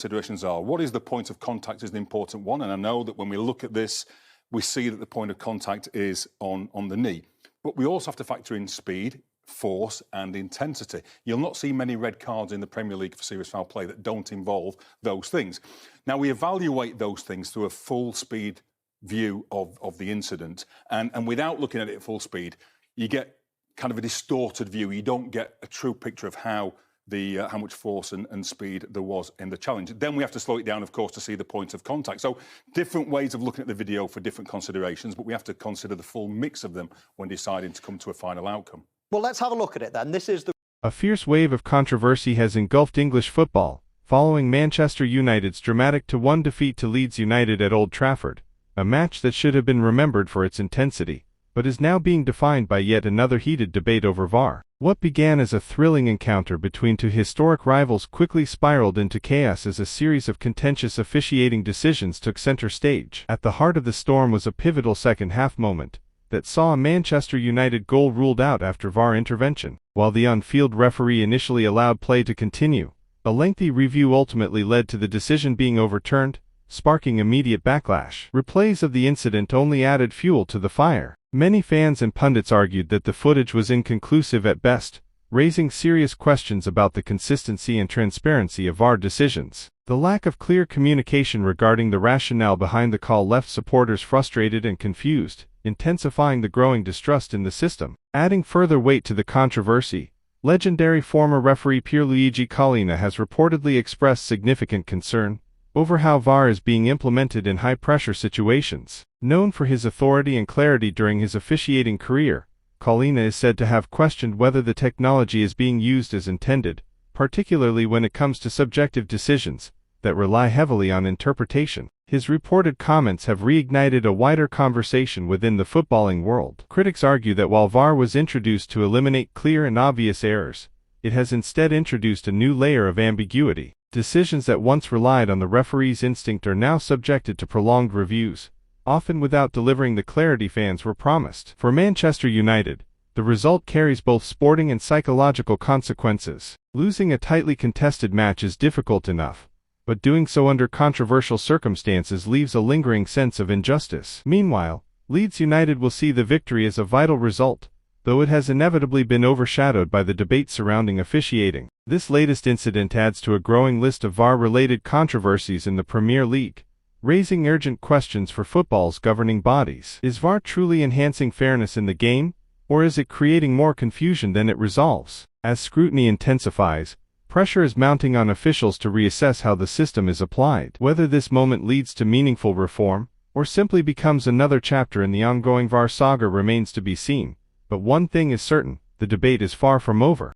considerations are. What is the point of contact is the important one, and I know that when we look at this, we see that the point of contact is on the knee. But we also have to factor in speed, force and intensity. You'll not see many red cards in the Premier League for serious foul play that don't involve those things. Now, we evaluate those things through a full speed view of the incident, and without looking at it at full speed, you get kind of a distorted view. You don't get a true picture of how much force and speed there was in the challenge. Then we have to slow it down, of course, to see the point of contact. So different ways of looking at the video for different considerations, but we have to consider the full mix of them when deciding to come to a final outcome. Well, let's have a look at it then. This is the... A fierce wave of controversy has engulfed English football, following Manchester United's dramatic 2-1 defeat to Leeds United at Old Trafford, a match that should have been remembered for its intensity, but is now being defined by yet another heated debate over VAR. What began as a thrilling encounter between two historic rivals quickly spiraled into chaos as a series of contentious officiating decisions took center stage. At the heart of the storm was a pivotal second-half moment that saw a Manchester United goal ruled out after VAR intervention. While the on-field referee initially allowed play to continue, a lengthy review ultimately led to the decision being overturned, sparking immediate backlash. Replays of the incident only added fuel to the fire. Many fans and pundits argued that the footage was inconclusive at best, raising serious questions about the consistency and transparency of VAR decisions. The lack of clear communication regarding the rationale behind the call left supporters frustrated and confused, intensifying the growing distrust in the system. Adding further weight to the controversy, legendary former referee Pierluigi Collina has reportedly expressed significant concern over how VAR is being implemented in high-pressure situations. Known for his authority and clarity during his officiating career, Collina is said to have questioned whether the technology is being used as intended, particularly when it comes to subjective decisions that rely heavily on interpretation. His reported comments have reignited a wider conversation within the footballing world. Critics argue that while VAR was introduced to eliminate clear and obvious errors, it has instead introduced a new layer of ambiguity. Decisions that once relied on the referee's instinct are now subjected to prolonged reviews, often without delivering the clarity fans were promised. For Manchester United, the result carries both sporting and psychological consequences. Losing a tightly contested match is difficult enough, but doing so under controversial circumstances leaves a lingering sense of injustice. Meanwhile, Leeds United will see the victory as a vital result, though it has inevitably been overshadowed by the debate surrounding officiating. This latest incident adds to a growing list of VAR-related controversies in the Premier League, raising urgent questions for football's governing bodies. Is VAR truly enhancing fairness in the game, or is it creating more confusion than it resolves? As scrutiny intensifies, pressure is mounting on officials to reassess how the system is applied. Whether this moment leads to meaningful reform, or simply becomes another chapter in the ongoing VAR saga remains to be seen, but one thing is certain: the debate is far from over.